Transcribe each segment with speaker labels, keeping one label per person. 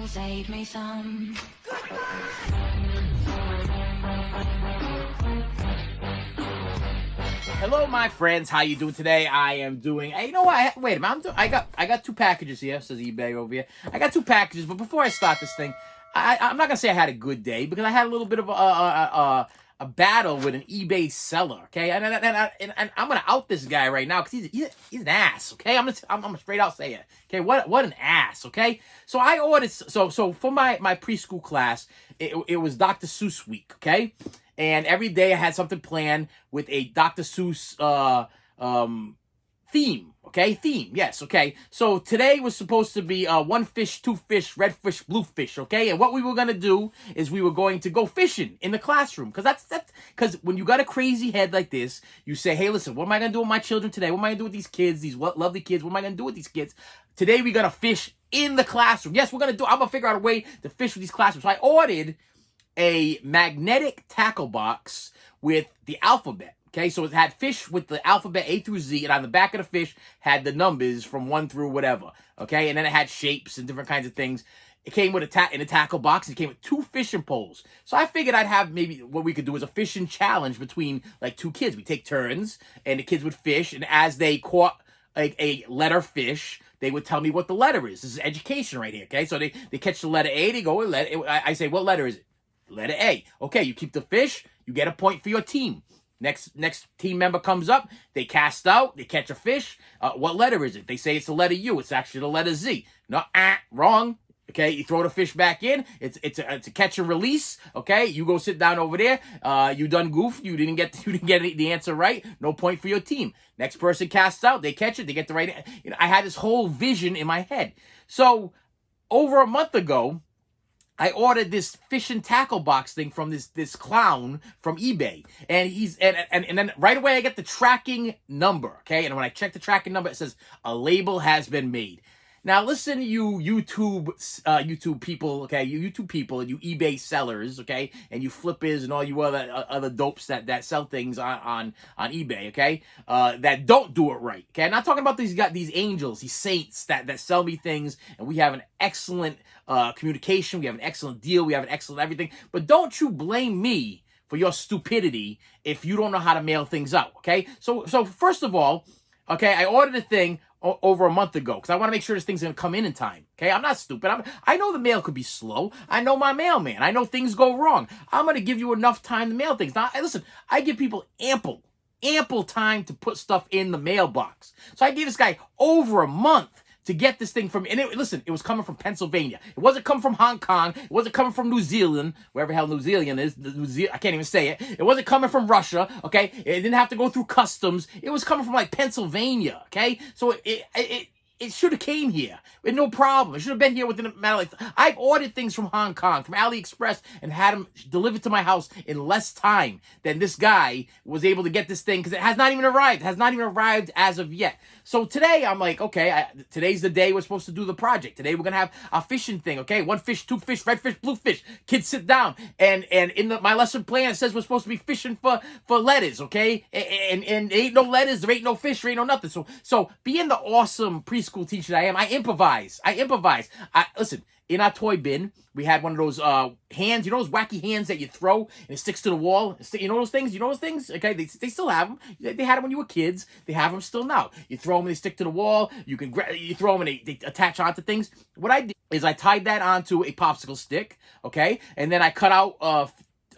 Speaker 1: save me some.
Speaker 2: Hello, my friends. How you doing today? I am doing. Hey, you know what? Wait a minute. I got two packages here. Says eBay over here. I got two packages, but before I start this thing, I'm not gonna say I had a good day because I had a little bit of a battle with an eBay seller. Okay, and I'm gonna out this guy right now because he's an ass. Okay, I'm gonna straight out say it. Okay, what an ass. Okay, so I ordered so for my preschool class, it was Dr. Seuss week. Okay. And every day I had something planned with a Dr. Seuss theme. Okay, theme. Yes. Okay. So today was supposed to be one fish, two fish, red fish, blue fish. Okay. And what we were gonna do is we were going to go fishing in the classroom because because when you got a crazy head like this, you say, hey, listen, what am I gonna do with my children today? What am I gonna do with these kids? These lovely kids. What am I gonna do with these kids? Today we gotta fish in the classroom. Yes, we're gonna do. I'm gonna figure out a way to fish with these classrooms. So I ordered a magnetic tackle box with the alphabet. Okay, so it had fish with the alphabet A through Z, and on the back of the fish had the numbers from 1 through whatever. Okay, and then it had shapes and different kinds of things. It came with in a tackle box. It came with 2 fishing poles. So I figured I'd have maybe what we could do is a fishing challenge between like 2 kids. We take turns, and the kids would fish, and as they caught a letter fish, they would tell me what the letter is. This is education right here. Okay, so they catch the letter A. They go with letter. I say, what letter is it? Letter A. Okay, you keep the fish, you get a point for your team. Next team member comes up, they cast out, they catch a fish. What letter is it? They say it's the letter U. It's actually the letter Z. No, wrong. Okay, you throw the fish back in. It's a catch and release. Okay, you go sit down over there. You done goofed. You didn't get the answer right. No point for your team. Next person casts out. They catch it. They get the right. I had this whole vision in my head. So over a month ago, I ordered this fish and tackle box thing from this clown from eBay. And and then right away I get the tracking number, okay? And when I check the tracking number, it says a label has been made. Now listen, you YouTube people, okay? You YouTube people and you eBay sellers, okay? And you flippers and all you other dopes that sell things on eBay, okay? That don't do it right, okay? I'm not talking about these angels, these saints that sell me things, and we have an excellent communication, we have an excellent deal, we have an excellent everything. But don't you blame me for your stupidity if you don't know how to mail things out, okay? So first of all, okay, I ordered a thing over a month ago because I want to make sure this thing's going to come in time. Okay, I'm not stupid. I know the mail could be slow. I know my mailman. I know things go wrong. I'm going to give you enough time to mail things. Now, listen, I give people ample time to put stuff in the mailbox. So I gave this guy over a month to get this thing from me. And listen, it was coming from Pennsylvania. It wasn't coming from Hong Kong. It wasn't coming from New Zealand, wherever the hell New Zealand is. I can't even say it. It wasn't coming from Russia, okay? It didn't have to go through customs. It was coming from like Pennsylvania, okay? So it should have came here with no problem. It should have been here within a matter of I've ordered things from Hong Kong, from AliExpress, and had them delivered to my house in less time than this guy was able to get this thing because it has not even arrived. It has not even arrived as of yet. So today I'm like, okay, today's the day we're supposed to do the project. Today we're gonna have a fishing thing, okay? 1 fish, 2 fish, red fish, blue fish. Kids sit down, and in my lesson plan it says we're supposed to be fishing for letters, okay? And ain't no letters, there ain't no fish, there ain't no nothing. So being the awesome preschool teacher that I am, I improvise. Listen. In our toy bin, we had one of those hands, you know those wacky hands that you throw and it sticks to the wall? You know those things? Okay, they still have them. They had them when you were kids. They have them still now. You throw them and they stick to the wall. You throw them and they attach onto things. What I did is I tied that onto a popsicle stick, okay? And then I cut out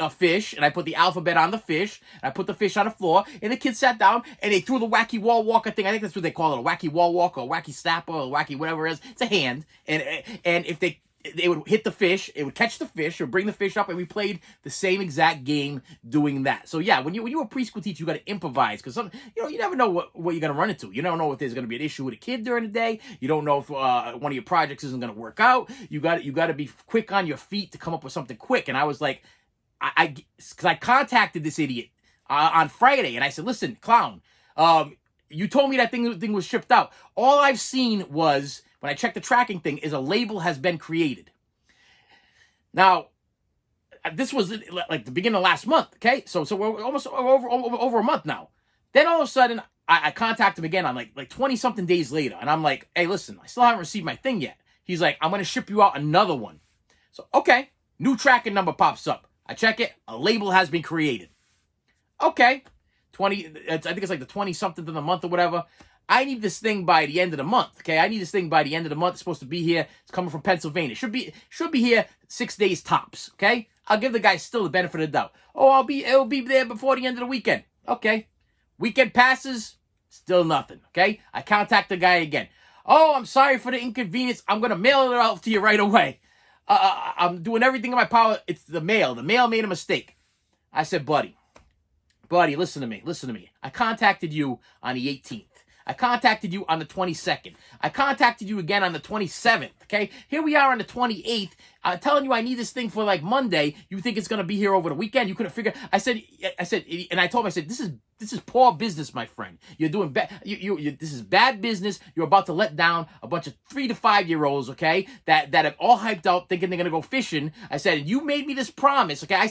Speaker 2: a fish, and I put the alphabet on the fish, and I put the fish on the floor, and the kids sat down, and they threw the wacky wall walker thing. I think that's what they call it, a wacky wall walker, a wacky snapper, or a wacky whatever it is. It's a hand, and if they would hit the fish, it would catch the fish, or bring the fish up, and we played the same exact game doing that. So yeah, when you're a preschool teacher, you got to improvise, because you never know what you're going to run into. You never know if there's going to be an issue with a kid during the day. You don't know if one of your projects isn't going to work out. You got to be quick on your feet to come up with something quick. And I was like, because I contacted this idiot on Friday, and I said, listen, clown, you told me that thing was shipped out. All I've seen was, when I checked the tracking thing, is a label has been created. Now, this was like the beginning of last month, okay? So we're almost over a month now. Then all of a sudden, I contact him again on like 20-something days later, and I'm like, hey, listen, I still haven't received my thing yet. He's like, I'm going to ship you out another one. So, okay, new tracking number pops up. I check it. A label has been created. Okay, I think it's like the 20-something of the month or whatever. I need this thing by the end of the month, okay? I need this thing by the end of the month. It's supposed to be here. It's coming from Pennsylvania. Should be here 6 days tops, okay? I'll give the guy still the benefit of the doubt. Oh, it'll be there before the end of the weekend. Okay. Weekend passes, still nothing, okay? I contact the guy again. Oh, I'm sorry for the inconvenience. I'm going to mail it out to you right away. I'm doing everything in my power. It's the mail. The mail made a mistake. I said, buddy, listen to me. I contacted you on the 18th. I contacted you on the 22nd. I contacted you again on the 27th, okay? Here we are on the 28th. I'm telling you I need this thing for like Monday. You think it's going to be here over the weekend? You couldn't figure. I said, and I told him, I said, this is poor business, my friend. You're doing bad. This is bad business. You're about to let down a bunch of 3 to 5 year olds, okay? That have all hyped out, thinking they're gonna go fishing. I said, you made me this promise, okay?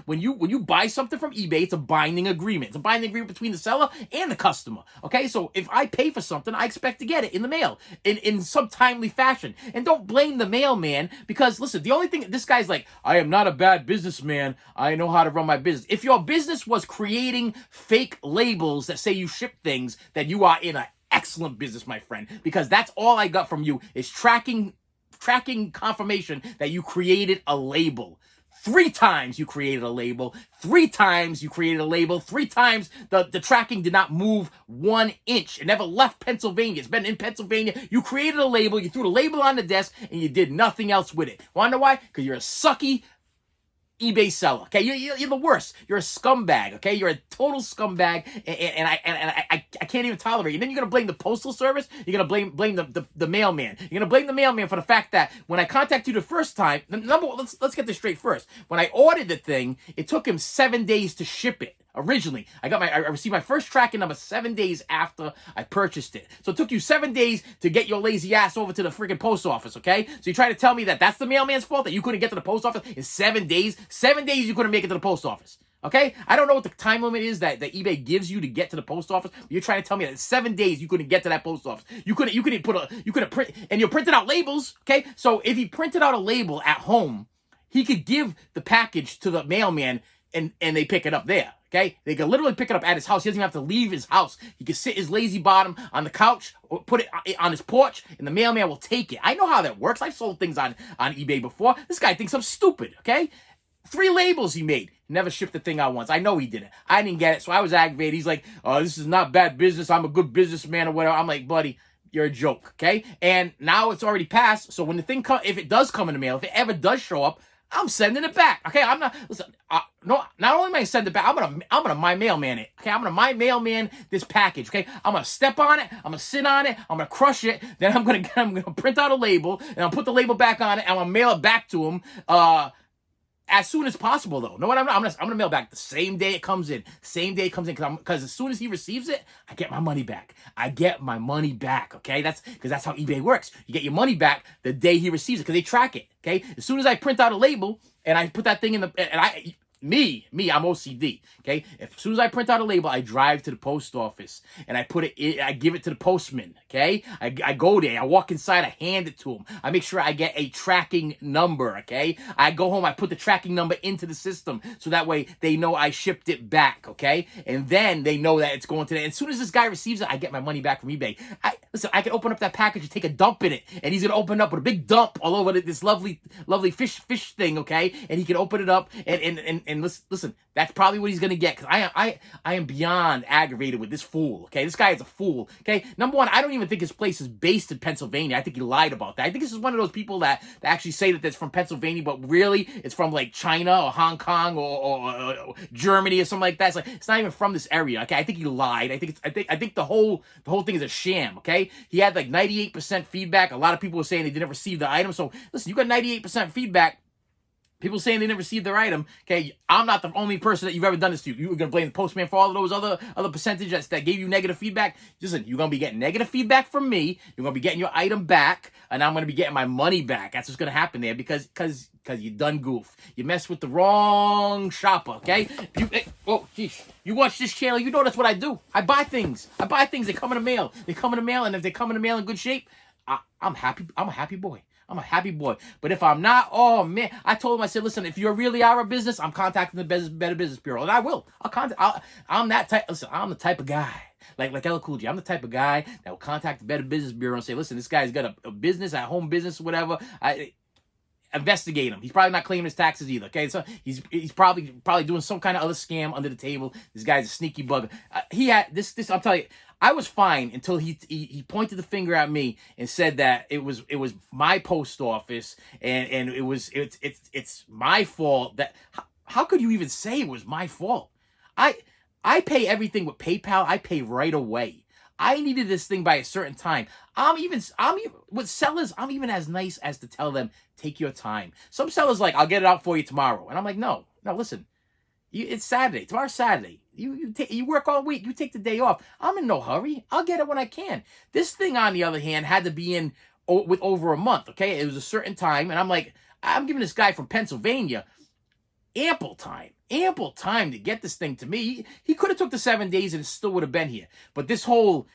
Speaker 2: When you buy something from eBay, it's a binding agreement. It's a binding agreement between the seller and the customer, okay? So if I pay for something, I expect to get it in the mail in some timely fashion. And don't blame the mailman, because listen, the only thing this guy's like, I am not a bad businessman. I know how to run my business. If your business was creating fake labels that say you ship things, then you are in an excellent business, my friend, because that's all I got from you is tracking confirmation that you created a label. 3 times you created a label. 3 times you created a label. 3 times the tracking did not move 1 inch. It never left Pennsylvania. It's been in Pennsylvania. You created a label. You threw the label on the desk, and you did nothing else with it. Want to know why? Because you're a sucky eBay seller, okay? You're the worst. You're a scumbag, okay? You're a total scumbag, and I can't even tolerate you. And then you're gonna blame the postal service. You're gonna blame the mailman. You're gonna blame the mailman for the fact that when I contacted you the first time, let's get this straight first. When I ordered the thing, it took him 7 days to ship it. Originally, I received my first tracking number 7 days after I purchased it. So it took you 7 days to get your lazy ass over to the freaking post office, okay? So you try to tell me that that's the mailman's fault, that you couldn't get to the post office in 7 days? 7 days you couldn't make it to the post office, okay? I don't know what the time limit is that eBay gives you to get to the post office. But you're trying to tell me that in 7 days you couldn't get to that post office. You couldn't print, and you're printing out labels, okay? So if he printed out a label at home, he could give the package to the mailman and they pick it up there. Okay, they can literally pick it up at his house. He doesn't even have to leave his house. He can sit his lazy bottom on the couch, or put it on his porch, and the mailman will take it. I know how that works. I've sold things on eBay before. This guy thinks I'm stupid, okay? 3 labels he made. Never shipped the thing out once. I know he didn't. I didn't get it, so I was aggravated. He's like, oh, this is not bad business. I'm a good businessman or whatever. I'm like, buddy, you're a joke, okay? And now it's already passed, so when the thing if it does come in the mail, if it ever does show up, I'm sending it back. Okay, I'm not. Listen, no. Not only am I send it back, I'm gonna my mailman it. Okay, I'm gonna my mailman this package. Okay, I'm gonna step on it. I'm gonna sit on it. I'm gonna crush it. Then I'm gonna print out a label and I'll put the label back on it. And I'm gonna mail it back to him. As soon as possible, though. Know what I'm gonna mail back the same day it comes in. Because as soon as he receives it, I get my money back. Okay, that's because that's how eBay works. You get your money back the day he receives it because they track it. Okay, as soon as I print out a label and I put that thing in I'm OCD, okay? As soon as I print out a label, I drive to the post office and I give it to the postman, okay? I go there, I walk inside, I hand it to him. I make sure I get a tracking number, okay? I go home, I put the tracking number into the system so that way they know I shipped it back, okay? And then they know that it's going to them. As soon as this guy receives it, I get my money back from eBay. Listen, I can open up that package and take a dump in it, and he's gonna open it up with a big dump all over this lovely fish thing, okay? And he can open it up and listen, that's probably what he's gonna get, because I am beyond aggravated with this fool. Okay, this guy is a fool. Okay, number one, I don't even think his place is based in Pennsylvania. I think he lied about that. I think this is one of those people that actually say that it's from Pennsylvania, but really it's from like China or Hong Kong or Germany or something like that. It's not even from this area. Okay, I think he lied. I think the whole thing is a sham. Okay, he had like 98% feedback. A lot of people were saying they didn't receive the item. So listen, you got 98% feedback. People saying they didn't receive their item. Okay, I'm not the only person that you've ever done this to. You were gonna blame the postman for all of those other percentages that gave you negative feedback. Listen, you're gonna be getting negative feedback from me. You're gonna be getting your item back, and I'm gonna be getting my money back. That's what's gonna happen there because you done goof. You messed with the wrong shopper. Okay. You watch this channel. You know that's what I do. I buy things. They come in the mail. And if they come in the mail in good shape, I'm happy. I'm a happy boy. I'm a happy boy. But if I'm not, oh man, I told him, I said, listen, if you really are a business, I'm contacting the Better Business Bureau, and I will. I'll contact. I'm that type. Listen, I'm the type of guy. Like LL Cool J, I'm the type of guy that will contact the Better Business Bureau and say, listen, this guy's got a business, a home business, whatever. Investigate him. He's probably not claiming his taxes either. Okay, so he's probably doing some kind of other scam under the table. This guy's a sneaky bugger. He had this. I'm telling you, I was fine until he pointed the finger at me and said that it was my post office and it's my fault. That how could you even say it was my fault? I pay everything with PayPal. I pay right away. I needed this thing by a certain time. I'm even with sellers. I'm even as nice as to tell them, take your time. Some sellers like, I'll get it out for you tomorrow, and I'm like, no, listen, it's Saturday. Tomorrow's Saturday. You work all week. You take the day off. I'm in no hurry. I'll get it when I can. This thing, on the other hand, had to be in with over a month. Okay, it was a certain time, and I'm like, I'm giving this guy from Pennsylvania ample time to get this thing to me. He could have took the 7 days and it still would have been here. But this whole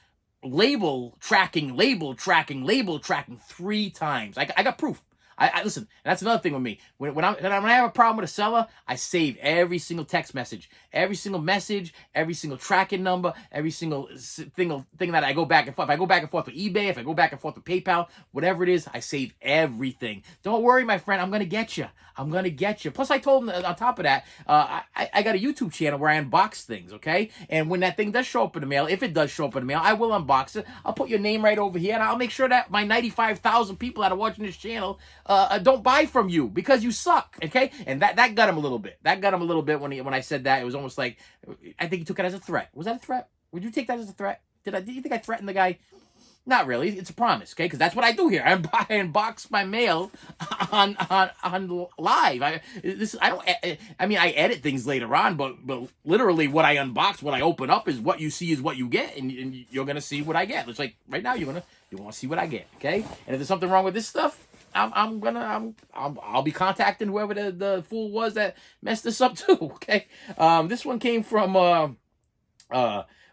Speaker 2: label tracking 3 times. I got proof. I listen, and that's another thing with me. When I have a problem with a seller, I save every single text message, every single tracking number, every single thing that I go back and forth. If I go back and forth with eBay, if I go back and forth with PayPal, whatever it is, I save everything. Don't worry, my friend. I'm gonna get you. Plus, I told him on top of that, I got a YouTube channel where I unbox things. Okay, and when that thing does show up in the mail, if it does show up in the mail, I will unbox it. I'll put your name right over here, and I'll make sure that my 95,000 people that are watching this channel don't buy from you because you suck. Okay, and that got him a little bit. When I said that. It was almost like, I think he took it as a threat. Was that a threat? Would you take that as a threat? Did you think I threatened the guy? Not really. It's a promise, okay? Because that's what I do here. I unbox my mail on live. I edit things later on, but literally what I unbox, what I open up is what you see is what you get, and you're gonna see what I get. It's like right now you want to see what I get, okay? And if there's something wrong with this stuff, I'll be contacting whoever the fool was that messed this up too, okay? This one came from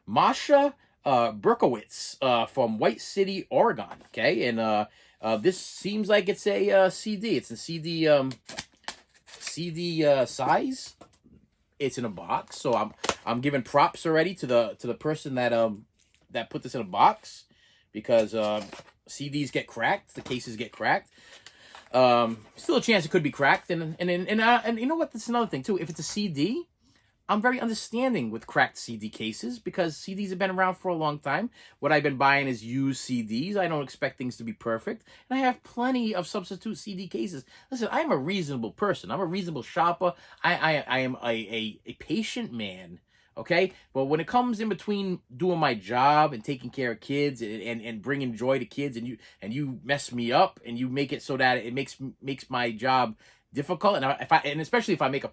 Speaker 2: Masha Berkowitz from White City, Oregon. Okay, and this seems like it's a CD. It's a CD size. It's in a box, so I'm giving props already to the person that put this in a box, because CDs get cracked, the cases get cracked. Still a chance it could be cracked, and you know what? That's another thing too. If it's a CD, I'm very understanding with cracked CD cases because CDs have been around for a long time. What I've been buying is used CDs. I don't expect things to be perfect. And I have plenty of substitute CD cases. Listen, I'm a reasonable person. I'm a reasonable shopper. I am a patient man. Okay? But when it comes in between doing my job and taking care of kids and bringing joy to kids, and you mess me up and you make it so that it makes my job difficult, and especially if I make a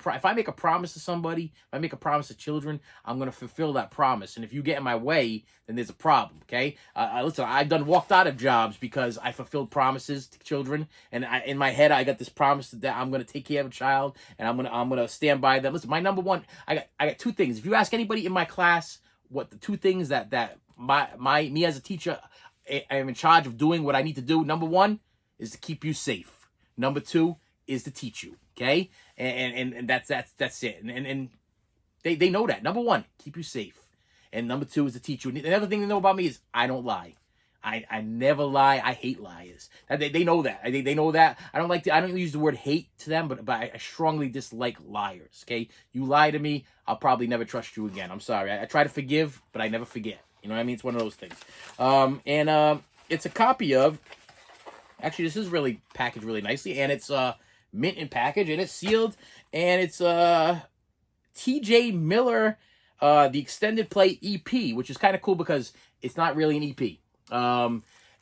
Speaker 2: promise to somebody, if I make a promise to children, I'm gonna fulfill that promise. And if you get in my way, then there's a problem. Okay, listen, I've walked out of jobs because I fulfilled promises to children, and in my head I got this promise that I'm gonna take care of a child, and I'm gonna stand by them. Listen, my number one, I got 2 things. If you ask anybody in my class what the 2 things that me as a teacher, I am in charge of doing what I need to do. Number 1 is to keep you safe. Number 2 is to teach you, okay? And that's it. And they know that. Number 1, keep you safe. And number 2 is to teach you. And another thing they know about me is I don't lie. I never lie. I hate liars. They know that. They know that. I don't use the word hate to them, but I strongly dislike liars, okay? You lie to me, I'll probably never trust you again. I'm sorry. I try to forgive, but I never forget. You know what I mean? It's one of those things. It's a copy of, actually, this is really packaged really nicely, and it's mint in package, and it's sealed, and it's TJ Miller, the extended play EP, which is kind of cool because it's not really an EP.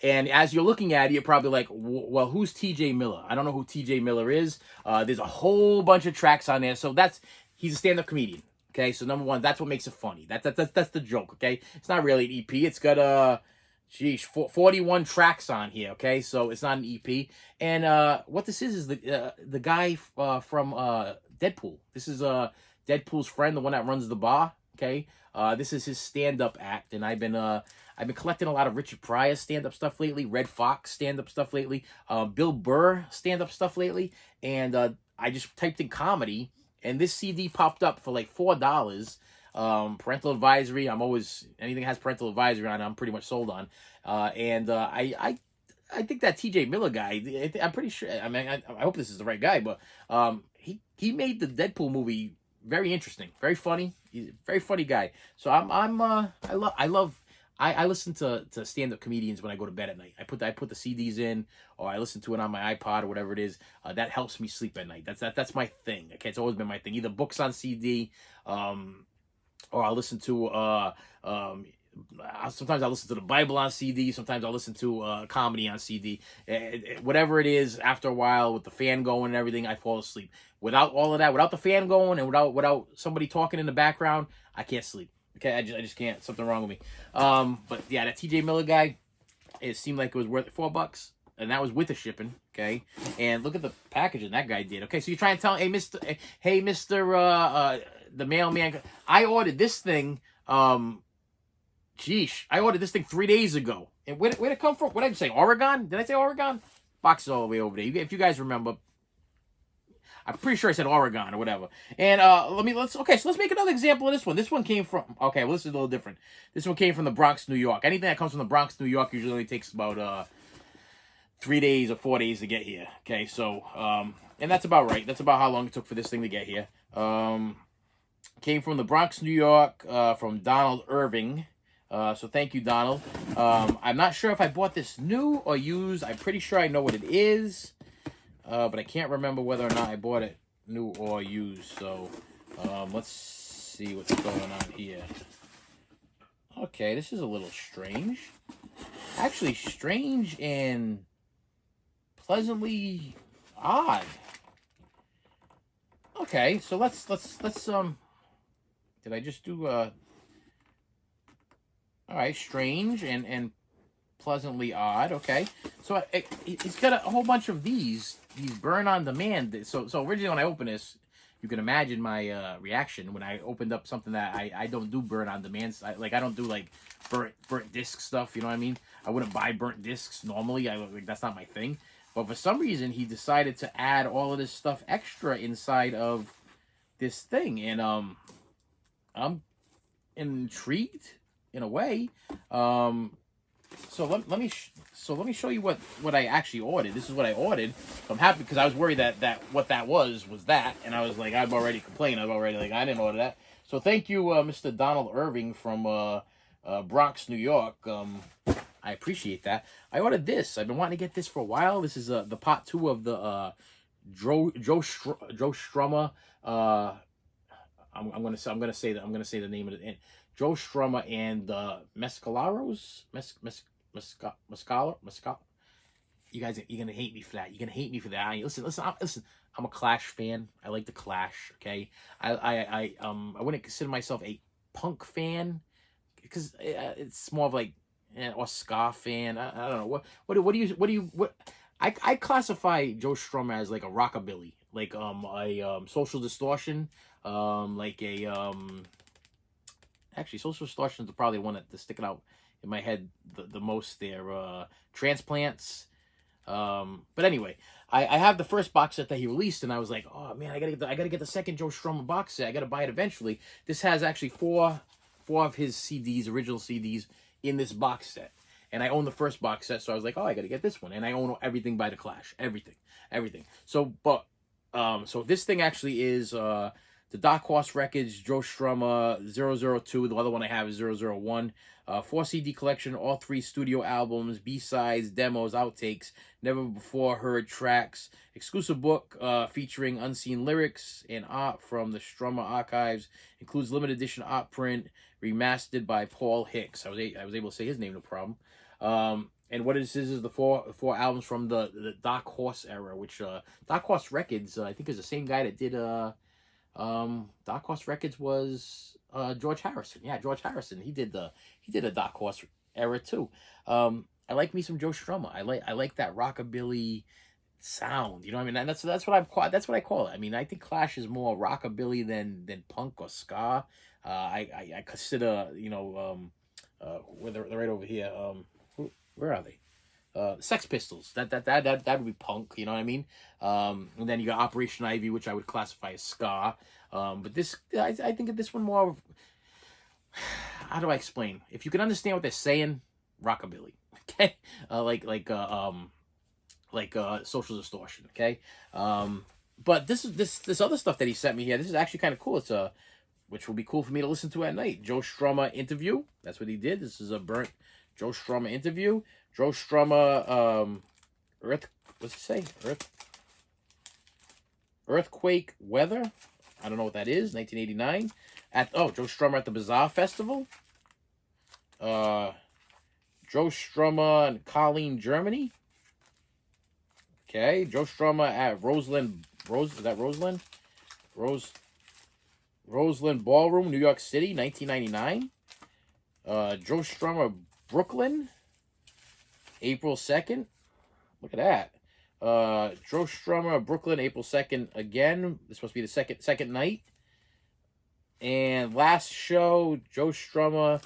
Speaker 2: And as you're looking at it, you're probably like, well, who's TJ Miller? I don't know who TJ Miller is. There's a whole bunch of tracks on there, so he's a stand-up comedian. Okay, so number 1, that's what makes it funny. That's the joke. Okay, it's not really an EP. It's got 41 tracks on here, okay? So it's not an EP. And what this is the guy from Deadpool. This is Deadpool's friend, the one that runs the bar. Okay, this is his stand-up act, and I've been collecting a lot of Richard Pryor stand-up stuff lately, Red Fox stand-up stuff lately, Bill Burr stand-up stuff lately, and I just typed in comedy, and this CD popped up for like $4. Parental advisory. I'm always anything that has parental advisory on, I'm pretty much sold on. And I think that T.J. Miller guy. I'm pretty sure. I mean, I hope this is the right guy, but he made the Deadpool movie very interesting, very funny. He's a very funny guy. So I listen to stand up comedians when I go to bed at night. I put the CDs in, or I listen to it on my iPod or whatever it is. That helps me sleep at night. That's my thing. Okay, it's always been my thing. Either books on CD, or I'll listen to sometimes I listen to the Bible on CD. Sometimes I'll listen to comedy on CD. Whatever it is, after a while with the fan going and everything, I fall asleep. Without all of that, without the fan going and without somebody talking in the background, I can't sleep. Okay, I just can't. Something wrong with me. But yeah, that T.J. Miller guy, it seemed like it was worth $4, and that was with the shipping. Okay, and look at the packaging that guy did. Okay, so you're trying to tell, hey Mister, the mailman. I ordered this thing. Geesh, I ordered this thing 3 days ago. And where'd it come from? What did I say? Oregon? Did I say Oregon? Box is all the way over there. If you guys remember, I'm pretty sure I said Oregon or whatever. And let's make another example of this one. This one came from well, this is a little different. This one came from the Bronx, New York. Anything that comes from the Bronx, New York usually only takes about 3 days or 4 days to get here. Okay, so and that's about right. That's about how long it took for this thing to get here. Came from the Bronx, New York, from Donald Irving. So thank you, Donald. I'm not sure if I bought this new or used. I'm pretty sure I know what it is, but I can't remember whether or not I bought it new or used. So let's see what's going on here. Okay, this is a little strange. Actually, strange and pleasantly odd. Okay, so let's did I just do all right, strange and pleasantly odd. Okay, so it's got a whole bunch of these burn on demand. So originally when I opened this, you can imagine my reaction when I opened up something that I don't do burn on demand. I don't do like burnt disc stuff. You know what I mean? I wouldn't buy burnt discs normally. That's not my thing. But for some reason, he decided to add all of this stuff extra inside of this thing, and I'm intrigued in a way. So let me show you what I actually ordered. This is what I ordered. I'm happy because I was worried that what that was that, and I was like, I've already complained. I've already like I didn't order that. So thank you, Mr. Donald Irving from Bronx, New York. I appreciate that. I ordered this. I've been wanting to get this for a while. This is the part 2 of the Joe Strummer. I'm gonna say the name of it. Joe Strummer and Mescaleros. Mescal. You guys, you're gonna hate me for that. You're gonna hate me for that. Listen. I'm a Clash fan. I like the Clash. Okay. I wouldn't consider myself a punk fan because it's more of like or ska fan. I don't know what do you I classify Joe Strummer as like a rockabilly, like a Social Distortion, like a actually Social Distortion is probably the one that's sticking out in my head the most there. Transplants. But anyway, I have the first box set that he released, and I was like, oh man, I gotta get the second Joe Strummer box set. I gotta buy it eventually. This has actually four of his CDs, original CDs, in this box set. And I own the first box set, so I was like, oh, I gotta get this one. And I own everything by the Clash. Everything. So this thing actually is the Dark Horse Records, Joe Strummer 002. The other one I have is 001. 4 CD collection, all 3 studio albums, B-sides, demos, outtakes, never before heard tracks, exclusive book featuring unseen lyrics and art from the Strummer archives, includes limited edition art print, remastered by Paul Hicks. I was able to say his name, no problem. And what this is the four albums from the Dark Horse era, which Dark Horse Records, I think is the same guy that did Dark Horse Records was George Harrison. Yeah, George Harrison. He did a Dark Horse era too. I like me some Joe Strummer. I like that rockabilly sound. You know what I mean? And that's what I call it. I mean, I think Clash is more rockabilly than punk or ska. I consider, where they're right over here. Where are they? Sex Pistols. That would be punk. You know what I mean? And then you got Operation Ivy, which I would classify as ska. But this, I think of this one more of, how do I explain? If you can understand what they're saying, rockabilly. Okay, Social Distortion. Okay, but this other stuff that he sent me here. This is actually kind of cool. It's which will be cool for me to listen to at night. Joe Strummer interview. That's what he did. This is a burnt Joe Strummer interview. Joe Strummer, Earth. What's he say? Earthquake weather. I don't know what that is. 1989. Joe Strummer at the Bazaar Festival. Joe Strummer and Colleen, Germany. Okay, Joe Strummer at Roseland. Is that Roseland? Roseland Ballroom, New York City, 1999. Joe Strummer, Brooklyn, April 2nd. Look at that. Joe Strummer, Brooklyn, April 2nd again. This must be the second night. And last show, Joe Strummer,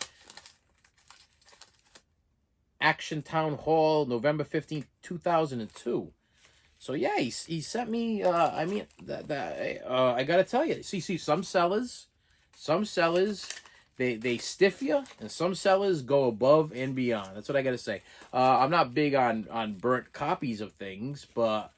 Speaker 2: Action Town Hall, November 15th, 2002. So yeah, he sent me. I mean, I gotta tell you. See, some sellers, they stiff you, and some sellers go above and beyond. That's what I gotta say. I'm not big on burnt copies of things, but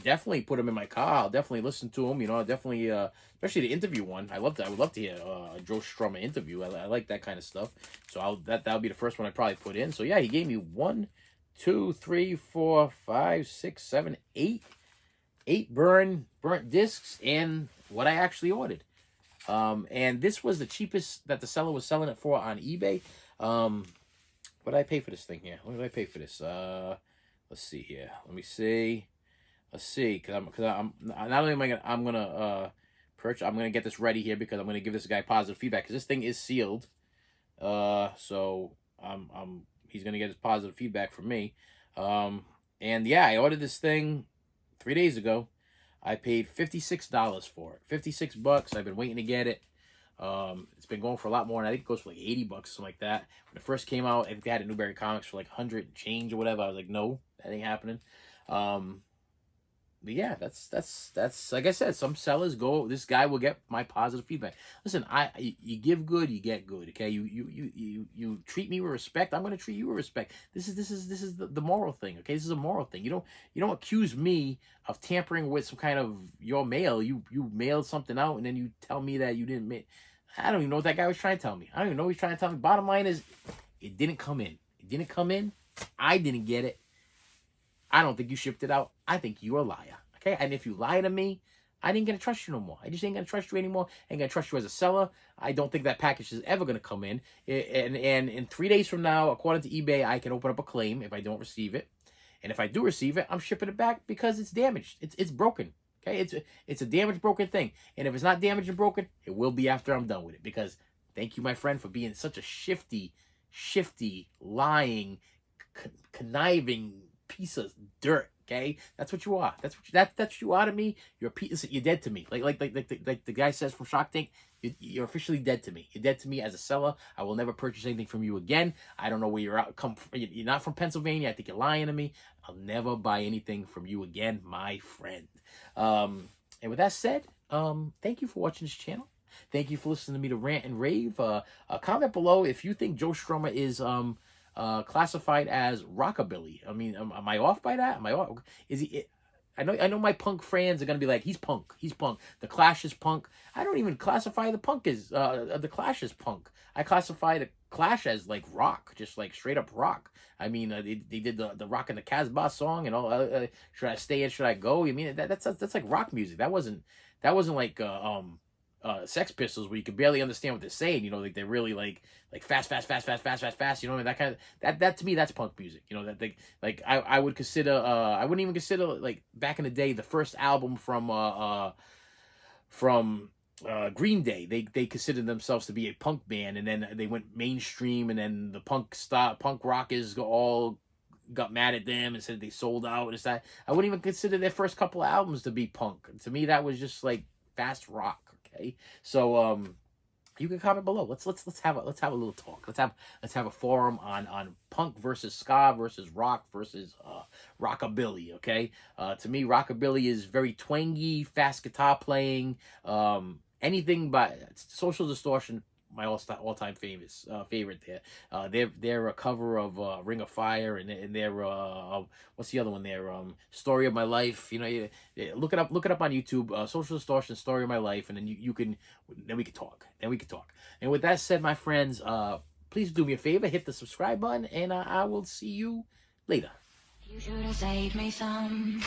Speaker 2: definitely put them in my car. I'll definitely listen to them. Definitely, especially the interview one. I would love to hear a Joe Strummer interview. I like that kind of stuff. So that'll be the first one I probably put in. So yeah, he gave me 1, 2, 3, 4, 5, 6, 7, 8 burnt discs and what I actually ordered. And this was the cheapest that the seller was selling it for on eBay. What did I pay for this thing here? What did I pay for this? Let's see here. Let me see. Let's see, because I'm not only am I'm gonna purchase. I'm gonna get this ready here because I'm gonna give this guy positive feedback because this thing is sealed. So he's gonna get his positive feedback from me. And yeah, I ordered this thing 3 days ago. I paid $56 for it. $56. I've been waiting to get it. It's been going for a lot more, and I think it goes for like $80, something like that. When it first came out, I think they had it at Newberry Comics for like 100 and change or whatever. I was like, no, that ain't happening. But yeah, that's like I said. Some sellers go. This guy will get my positive feedback. Listen, you give good, you get good. Okay, you treat me with respect. I'm gonna treat you with respect. This is the moral thing. Okay, this is a moral thing. You don't accuse me of tampering with some kind of your mail. You mailed something out and then you tell me that you didn't mail. I don't even know what that guy was trying to tell me. I don't even know what he's trying to tell me. Bottom line is, it didn't come in. It didn't come in. I didn't get it. I don't think you shipped it out. I think you're a liar. Okay? And if you lie to me, I ain't gonna trust you no more. I just ain't gonna trust you anymore. I ain't gonna trust you as a seller. I don't think that package is ever gonna come in. And in 3 days from now, according to eBay, I can open up a claim if I don't receive it. And if I do receive it, I'm shipping it back because it's damaged. It's broken. Okay? It's a damaged, broken thing. And if it's not damaged and broken, it will be after I'm done with it. Because thank you, my friend, for being such a shifty, lying, conniving piece of dirt. Okay, that's what you are. That's what you are to me. You're dead to me. Like the guy says from Shark Tank. You're officially dead to me. You're dead to me as a seller. I will never purchase anything from you again. I don't know where you're out. You're not from Pennsylvania. I think you're lying to me. I'll never buy anything from you again, my friend. And with that said, thank you for watching this channel. Thank you for listening to me to rant and rave. Comment below if you think Joe Strummer is classified as rockabilly. I mean, am I off by that? Am I off? Is he? I know my punk friends are gonna be like, he's punk. The Clash is punk. I don't even classify the Clash as punk. I classify the Clash as like rock, just like straight up rock. I mean, they did the Rock and the Casbah song and all. Should I stay and should I go? I mean, that's like rock music. That wasn't like Sex Pistols where you can barely understand what they're saying. Like they're really like fast. That kind of that to me, that's punk music. That I would consider. I wouldn't even consider like back in the day the first album from Green Day. They considered themselves to be a punk band, and then they went mainstream, and then the punk rock is all got mad at them and said they sold out. And that I wouldn't even consider their first couple of albums to be punk. To me, that was just like fast rock. Okay, so you can comment below. Let's have a little talk. Let's have a forum on punk versus ska versus rock versus rockabilly. Okay, to me, rockabilly is very twangy, fast guitar playing. Anything by Social Distortion, my all-time famous favorite there. They're a cover of Ring of Fire, and they're what's the other one there? Story of My Life. You know, look it up on YouTube. Social Distortion, Story of My Life, and then you can then we can talk. And with that said, my friends, please do me a favor, hit the subscribe button, and I will see you later. You should have saved me some.